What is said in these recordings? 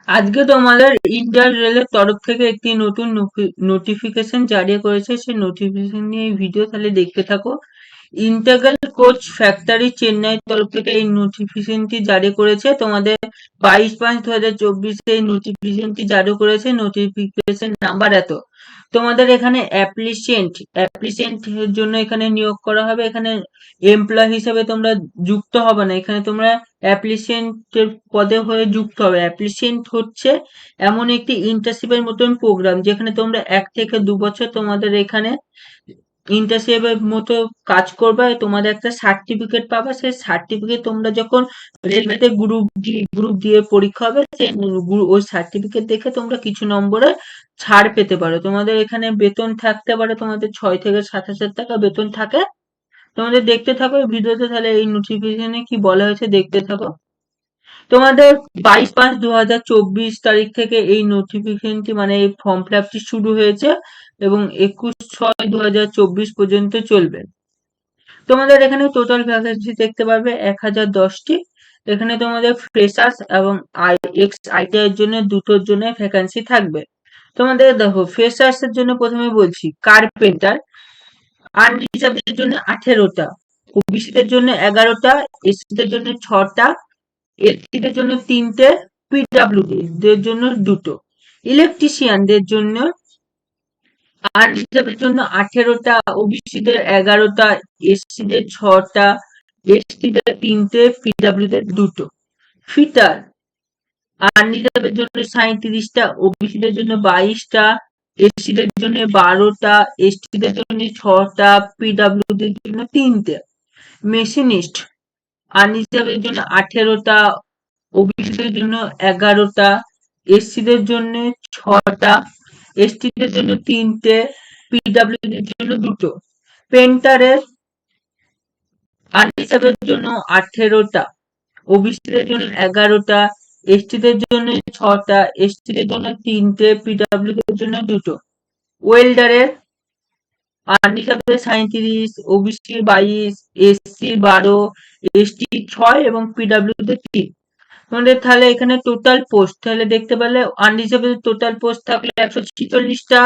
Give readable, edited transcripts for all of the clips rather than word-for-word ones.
আজকে তোমাদের ইন্ডিয়ান রেলের তরফ থেকে একটি নতুন নোটিফিকেশন জারি করেছে। সেই নোটিফিকেশন নিয়ে এই ভিডিও তাহলে দেখতে থাকো। ইন্টাগ্রাল কোচ ফ্যাক্টরি চেন্নাইয়ের তরফ থেকে এই নোটিফিকেশনটি জারি করেছে। তোমাদের 22/5/2024 এই নোটিফিকেশনটি জারি করেছে। নোটিফিকেশন নাম্বার এত। তোমাদের এখানে অ্যাপ্লিসেন্ট এর জন্য এখানে নিয়োগ করা হবে। এখানে এমপ্লয় হিসেবে তোমরা যুক্ত হবে না। এখানে তোমরা অ্যাপ্লিসেন্টের পদে হয়ে যুক্ত হবে। অ্যাপ্লিসেন্ট হচ্ছে এমন একটি ইন্টার্নশিপের মতন প্রোগ্রাম যেখানে তোমরা 1 থেকে 2 বছর তোমাদের এখানে ইন্টার্নশিপের মতো কাজ করবে। তোমাদের একটা সার্টিফিকেট পাবে। সেই সার্টিফিকেট তোমরা যখন রেলওয়েতে গ্রুপ দিয়ে পরীক্ষা হবে, সেই ওই সার্টিফিকেট দেখে তোমরা কিছু নম্বরে ছাড় পেতে পারো। তোমাদের এখানে বেতন থাকতে পারে, তোমাদের 6 থেকে 7 হাজার টাকা বেতন থাকে। তোমাদের দেখতে থাকো এই ভিডিওতে, তাহলে এই নোটিফিকেশনে কি বলা হয়েছে দেখতে থাকো। তোমাদের 22/5/2024 তারিখ থেকে এই নোটিফিকেশনটি মানে এই ফর্ম ফিল আপটি শুরু হয়েছে এবং 21/6/2024 পর্যন্ত চলবে। তোমাদের এখানে টোটাল ভ্যাকেন্সি দেখতে পাবে 1010টি। এখানে তোমাদের ফ্রেশার্স এবং আইটিআই এর জন্য দুটোর জন্য ভ্যাকেন্সি থাকবে। তোমাদের দেখো ফ্রেশার্স এর জন্য প্রথমে বলছি কার্পেন্টার আনরিজার্ভড জন্য 18টা, ওবিসিদের জন্য 11টা, এসসিদের জন্য 6টা, এসটিদের জন্য 3টে, পিডব্লিউডি দের জন্য 2টো, ইলেকট্রিশিয়ানদের জন্য আনরিজার্ভের জন্য 18টা, ওবিসিদের 11টা, এসসিদের 6টা, এসটিদের 3টে, পিডব্লিউদের 2টো, ফিটার আনরিজার্ভের জন্য 37টা, ওবিসিদের জন্য 22টা, এসসিদের জন্য 12টা, এসটিদের জন্য 6টা, পিডব্লিউদের জন্য 3টে, মেশিনিস্ট আনরিজার্ভের জন্য 18টা, ওবিসিদের জন্য 11টা, এসসিদের জন্য 6টা, এসটিদের জন্য 3টে, পিডব্লিউদের জন্য 2টো, পেন্টারের আনরিজার্ভের জন্য 18টা, ওবিসিদের জন্য 11টা, এসটিদের জন্য 6টা, এসটিদের জন্য 3টে, পিডব্লিউদের জন্য 2টো, ওয়েল্ডারের আনরিজার্ভে 37, ওবিসি 22, এসসি 12, এসটি 6 এবং পিডব্লিউতে 3। তোমাদের তাহলে এখানে টোটাল পোস্ট তাহলে দেখতে পেলে আনরিজার্ভেড টোটাল পোস্ট থাকলো 146টা,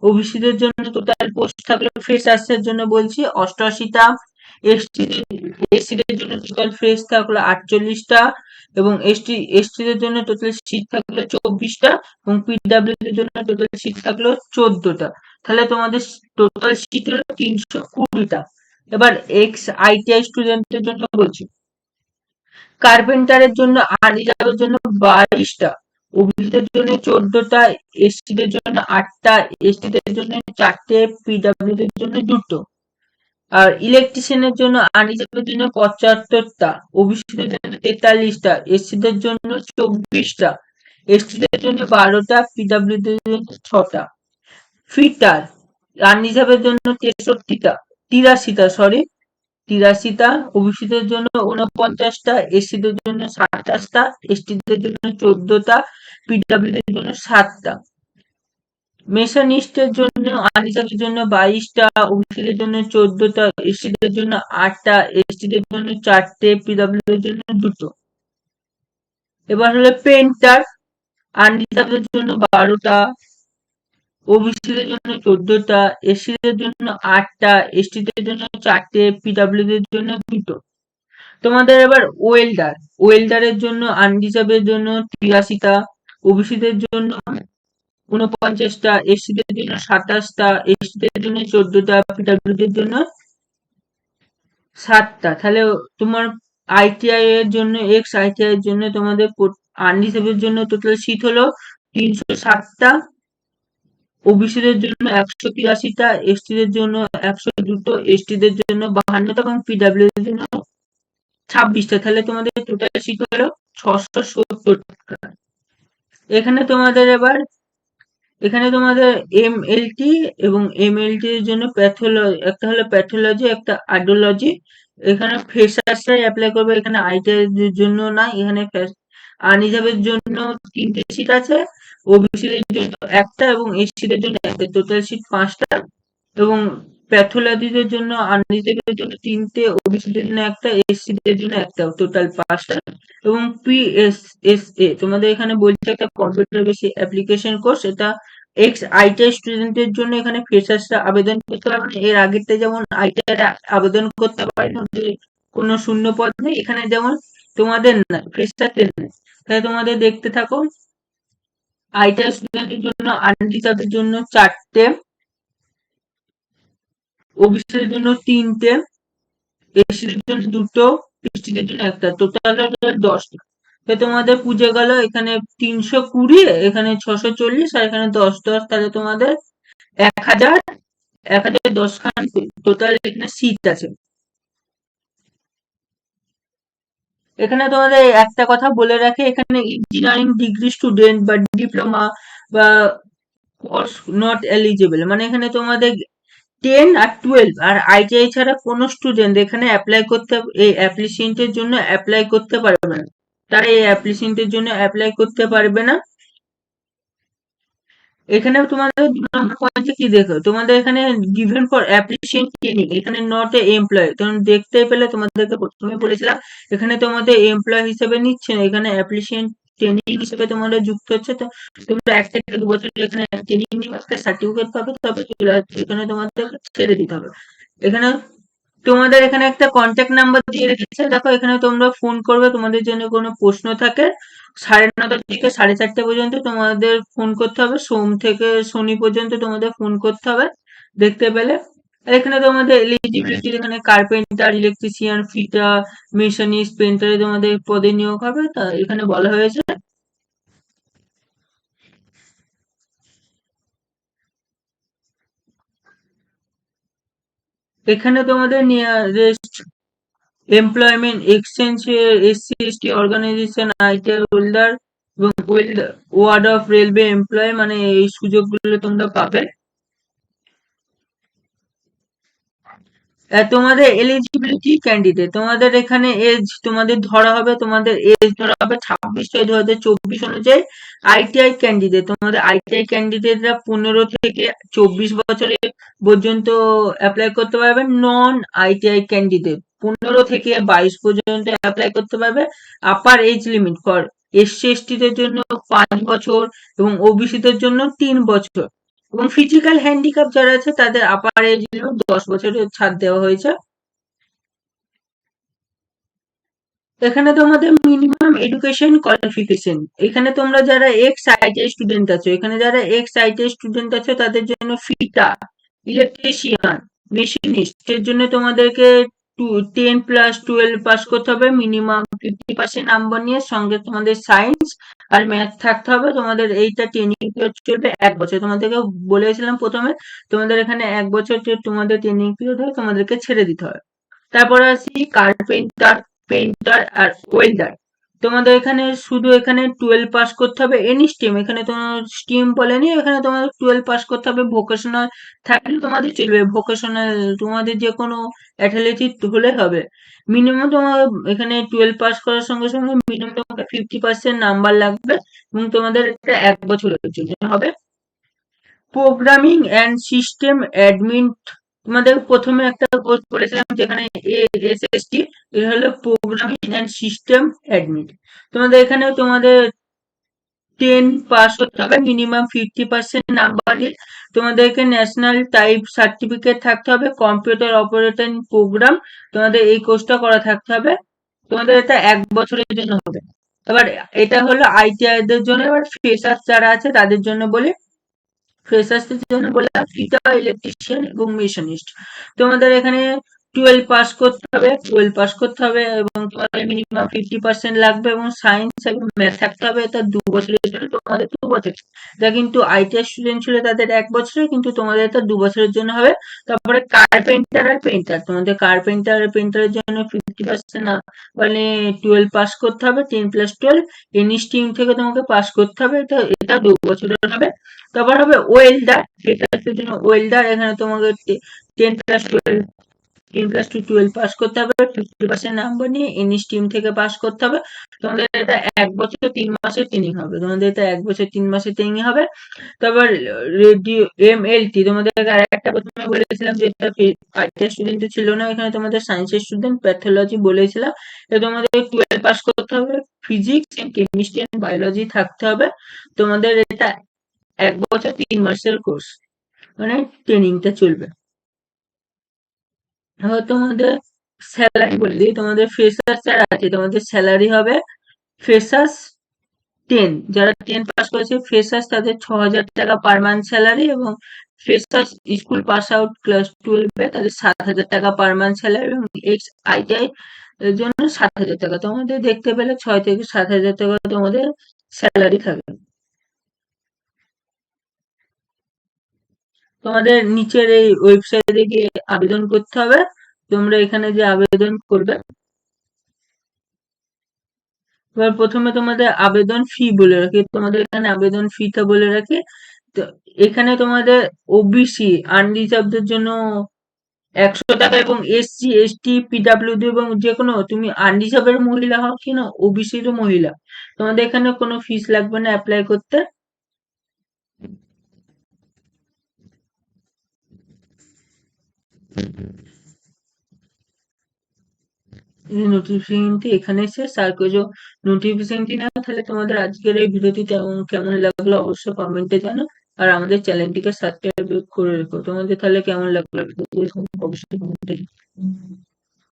ওবিসিদের জন্য টোটাল পোস্ট থাকলো ফ্রেশার্স এর জন্য বলছি 88টা, এসসিদের জন্য টোটাল ফ্রেশ থাকলো 48টা এবং এসটিদের জন্য টোটাল সিট থাকলো 24টা এবং পিডব্লিউদের জন্য টোটাল সিট থাকলো 14টা। তাহলে তোমাদের টোটাল সিট হলো 320টা। এবার এক্স আইটিআই স্টুডেন্টের জন্য বলছি কার্পেন্টারের জন্য আনরিজার্ভের জন্য 22টা, ওবিসিদের জন্য 14টা, এসটিদের জন্য 8টা, এসটিদের জন্য 4টে, পিডব্লিউদের জন্য 2টো। আর ইলেকট্রিশিয়ানের জন্য আনরিজার্ভের জন্য 75টা, ওবিসিদের জন্য 43টা, এসসিদের জন্য 24টা, এসটিদের জন্য 12টা, পিডব্লিউদের জন্য 6টা। ফিটার আনরিজার্ভের জন্য 83টা, সরি 83টা, ওবিসিদের জন্য 49টা, এসসিদের জন্য 27টা, এসটিদের জন্য 14টা, পিডব্লিউদের জন্য 7টা। মেশানিস্টের জন্য আনরিজার্ভের জন্য 22টা, ওবিসিদের জন্য 14টা, এসসিদের জন্য 8টা, এসটিদের জন্য 4টে, পিডব্লিউদের জন্য 2টো। এবার হলো পেন্টার আনরিজার্ভের জন্য 12টা, ওবিসিদের জন্য 14টা, এসসিদের জন্য 8টা, এসটিদের জন্য 4টে, পিডব্লিউদের জন্য 2টো। তোমাদের এবার ওয়েল্ডারের জন্য আনরিজার্ভের জন্য 83টা, ওবিসিদের জন্য 49টা, এসসিদের জন্য 27টা, এসটিদের জন্য 14টা, পিডব্লিউদের জন্য 7টা। তাহলে তোমার আইটিআই এর জন্য এক্স আইটিআই এর জন্য তোমাদের আনরিজার্ভের জন্য টোটাল সিট হলো 307টা, ওবিসিদের জন্য 183টা, এসটিদের জন্য 102টো, এসটিদের জন্য 52টা এবং পিডব্লিউদের জন্য 26টা। তাহলে তোমাদের টোটাল সিট হলো 670টা। এখানে তোমাদের এবার এখানে তোমাদের এমএলটি এবং এমএলটি এর জন্য একটা হলো প্যাথোলজি, একটা আইডিওলজি। এখানে ফ্রেশার্সরাই অ্যাপ্লাই করবে, এখানে আইটিআই এর জন্য না। এখানে আনরিজার্ভের জন্য 3টে সিট আছে, ওবিসি দের জন্য একটা এবং এসসি দের জন্য একটা, টোটাল সিট 5টা এবং প্যাথোলজিদের জন্য, আনরিজার্ভের জন্য 3টে, ওবিসিদের জন্য একটা, এসসিদের জন্য একটা, টোটাল 5টা। এবং পিএসএসএ তোমাদের এখানে বলছে একটা কম্পিউটার বেসিক অ্যাপ্লিকেশন কোর্স, এটা এক্স আইটিআই স্টুডেন্টের জন্য এখানে ফ্রেশার্সরা আবেদন করতে পারবে না। এর আগেরটা যেমন আইটিআই আবেদন করতে পারে না, যে কোনো শূন্য পদ নেই, এখানে যেমন তোমাদের না, ফ্রেশারদের নেই। তাহলে তোমাদের দেখতে থাকো, আইটিআই স্টুডেন্টের জন্য আনরিজার্ভের জন্য 4টে, ওবিসিদের জন্য 3টে, এসসিদের জন্য 2টো, এসটিদের জন্য একটা, টোটাল 10টা। তো তোমাদের পুজো গেল এখানে 320, এখানে 640, আর এখানে 10 তাহলে তোমাদের 1000, 1010 খান টোটাল এখানে সিট আছে। এখানে তোমাদের একটা কথা বলে রাখে, এখানে ইঞ্জিনিয়ারিং ডিগ্রি স্টুডেন্ট বা ডিপ্লোমা বা কোর্স নট এলিজিবল, মানে এখানে তোমাদের 10 আর 12 আর আইটিআই ছাড়া কোনো স্টুডেন্ট এখানে অ্যাপ্লাই করতে, এই অ্যাপ্লিসেন্টের জন্য অ্যাপ্লাই করতে পারবে না। তারা এই অ্যাপ্লিসেন্টের জন্য অ্যাপ্লাই করতে পারবে না। এখানে তোমাদের 2 নম্বর পয়েন্টে কি দেখো, তোমাদের এখানে গিভেন ফর অ্যাপ্লিসেন্ট ট্রেনিং, এখানে নট এ এমপ্লয়, তখন দেখতেই পেলে তোমাদেরকে প্রথমে বলেছিলাম এখানে তোমাদের এমপ্লয় হিসেবে নিচ্ছে না, এখানে অ্যাপ্লিসেন্ট ট্রেনিং হিসেবে তোমাদের যুক্ত হচ্ছে। তো তোমরা 1 থেকে 2 বছর এখানে ট্রেনিং নিয়ে একটা সার্টিফিকেট পাবে, তবে এখানে তোমাদের ছেড়ে দিতে হবে। এখানে তোমাদের এখানে একটা কন্ট্যাক্ট নাম্বার দিয়ে রেখেছে, দেখো এখানে তোমরা ফোন করবে, তোমাদের জন্য কোনো প্রশ্ন থাকে 9:30 থেকে 4:30 পর্যন্ত তোমাদের ফোন করতে হবে, সোম থেকে শনি পর্যন্ত তোমাদের ফোন করতে হবে, দেখতে পেলে। আর এখানে তোমাদের এলিজিবিলিটি, এখানে কার্পেন্টার, ইলেকট্রিশিয়ান, ফিটার, মেশিনিস্ট, পেন্টারে তোমাদের পদে নিয়োগ হবে, তা এখানে বলা হয়েছে। এখানে তোমাদের nearest employment exchange, SC ST organisation, ITI holder এবং ওয়ার্ড অফ রেলওয়ে এমপ্লয়, মানে এই সুযোগগুলো তোমরা পাবে। তোমাদের এলিজিবিলিটি ক্যান্ডিডেট, তোমাদের এখানে এজ তোমাদের ধরা হবে, তোমাদের এজ ধরা হবে 26/6/2024 অনুযায়ী। আইটিআই ক্যান্ডিডেট, তোমাদের আইটিআই ক্যান্ডিডেটরা 15 থেকে 24 বছরের পর্যন্ত অ্যাপ্লাই করতে পারবে। নন আইটিআই ক্যান্ডিডেট 15 থেকে 22 পর্যন্ত অ্যাপ্লাই করতে পারবে। Upper age limit for SC এসটিদের জন্য 5 বছর এবং ওবিসিদের জন্য 3 বছর, এবং ফিজিক্যাল হ্যান্ডিক্যাপ যারা আছে তাদের আপার এজ লিমিট 10 বছরের ছাড় দেওয়া হয়েছে। এখানে তোমাদের মিনিমাম এডুকেশন কোয়ালিফিকেশন, এখানে তোমরা যারা এক্স আইটিআই স্টুডেন্ট আছো, এখানে যারা এক্স আইটিআই স্টুডেন্ট আছো তাদের জন্য ফিটার, ইলেকট্রিশিয়ান, মেশিনিস্ট এর জন্য তোমাদেরকে 10+12 পাস করতে হবে, মিনিমাম 50% নাম্বার নিয়ে, সঙ্গে তোমাদের সায়েন্স আর ম্যাথ থাকতে হবে। তোমাদের এইটা ট্রেনিং পিরিয়ড চলবে 1 বছর, তোমাদেরকে বলেছিলাম প্রথমে, তোমাদের এখানে 1 বছর যে তোমাদের ট্রেনিং পিরিয়ড হয়, তোমাদেরকে ছেড়ে দিতে হবে। তারপরে আসি কার্পেন্টার, পেইন্টার আর ওয়েল্ডার, তোমাদের এখানে শুধু এখানে 12 পাস করতে হবে এনি স্ট্রিম, এখানে তোমার স্ট্রিম বলেনি, এখানে তোমাদের 12 পাস করতে হবে। ভোকেশনাল থাকলে তোমাদের চলবে, ভোকেশনাল তোমাদের যে কোনো অ্যাথলেটিক হলে হবে। মিনিমাম তোমার এখানে 12 পাস করার সঙ্গে সঙ্গে মিনিমাম তোমাকে 50% নাম্বার লাগবে, এবং তোমাদের এটা 1 বছরের জন্য হবে। প্রোগ্রামিং অ্যান্ড সিস্টেম অ্যাডমিন, তোমাদের প্রথমে একটা কোর্স করেছিলাম যেখানে এএসএসটি, এটা হলো প্রোগ্রামিং অ্যান্ড সিস্টেম অ্যাডমিন। তোমাদের এখানে তোমাদের 10 পাস করতে হবে, মিনিমাম 50% নাম্বার দিয়ে। তোমাদেরকে ন্যাশনাল টাইপ সার্টিফিকেট থাকতে হবে, কম্পিউটার অপারেটিং প্রোগ্রাম, তোমাদের এই কোর্সটা করা থাকতে হবে। তোমাদের এটা 1 বছরের জন্য হবে। এবার এটা হলো আইটিআই দের জন্য। এবার ফ্রেশার্স যারা আছে তাদের জন্য বলি, ফ্রেশার্সদের জন্য বললাম ফিটার, ইলেকট্রিশিয়ান এবং মেশিনিস্ট। তোমাদের এখানে 12 পাস করতে হবে, 12 পাস করতে হবে, এবং তোমাদের মিনিমাম 50% লাগবে, এবং সায়েন্স এবং ম্যাথ থাকতে হবে। এটা 2 বছরের জন্য, তোমাদের 2 বছর। যা কিন্তু আইটিআই স্টুডেন্ট ছিল তাদের 1 বছরের, কিন্তু তোমাদের এটা 2 বছরের জন্য হবে। তারপরে কার্পেন্টার আর পেইন্টার, তোমাদের কার্পেন্টার আর পেইন্টারের জন্য 50% মানে 12 পাস করতে হবে, 10+12 এনি স্ট্রিম থেকে তোমাকে পাস করতে হবে। এটা এটা 2 বছরের হবে। তারপর হবে ওয়েল্ডার, সেটার জন্য ওয়েল্ডার, এখানে তোমাকে 10+12 10+2 12 পাস করতে হবে, 50% নাম্বার নিয়ে স্ট্রিম থেকে পাস করতে হবে। তোমাদের এটা 1 বছর 3 মাসের ট্রেনিং হবে। তোমাদের এটা 1 বছর 3 মাসের ট্রেনিং হবে। তারপর রেডিও এমএলটি তোমাদের আরেকটা প্রথমে বলেছিলাম যে এটা আইটিআই স্টুডেন্ট ছিল না, এখানে তোমাদের সায়েন্সের স্টুডেন্ট প্যাথোলজি বলেছিলাম। এটা তোমাদের 12 পাস করতে হবে, ফিজিক্স কেমিস্ট্রি এন্ড বায়োলজি থাকতে হবে। তোমাদের এটা 1 বছর 3 মাসের কোর্স, মানে ট্রেনিংটা চলবে। এবার তোমাদের স্যালারি বলে দিই, তোমাদের ফ্রেশার্স যারা আছে তোমাদের স্যালারি হবে ফ্রেশার্স 10, যারা 10 পাস করেছে ফ্রেশার্স তাদের 6,000 টাকা পার মান্থ স্যালারি, এবং freshers school pass out class 12 এ তাদের 7,000 টাকা পার মান্থ স্যালারি, এবং এক্স আইটিআই এর জন্য 7,000 টাকা। তোমাদের দেখতে পেলে 6 থেকে 7,000 টাকা তোমাদের স্যালারি থাকবে। তোমাদের নিচের এই ওয়েবসাইটে গিয়ে আবেদন করতে হবে। তোমরা এখানে যে আবেদন করবে, এবার প্রথমে তোমাদের আবেদন ফি বলে রাখি, তোমাদের এখানে আবেদন ফিটা বলে রাখি। তো এখানে তোমাদের ওবিসি আনরিজার্ভদের জন্য 100 টাকা, এবং এসসি এসটি পিডাব্লিউডি এবং যে কোনো তুমি আনরিজার্ভের মহিলা হও কিনা ওবিসির মহিলা, তোমাদের এখানে কোনো ফিস লাগবে না অ্যাপ্লাই করতে। নোটিফিকেশনটি এখানে শেষ। আর কেউ যদি নোটিফিকেশনটি না তাহলে তোমাদের আজকের এই ভিডিওটি কেমন কেমন লাগলো অবশ্যই কমেন্টে জানাও। আর আমাদের চ্যানেলটিকে সাবস্ক্রাইব করে রেখো। তোমাদের তাহলে কেমন লাগলো ভিডিওটি অবশ্যই কমেন্টে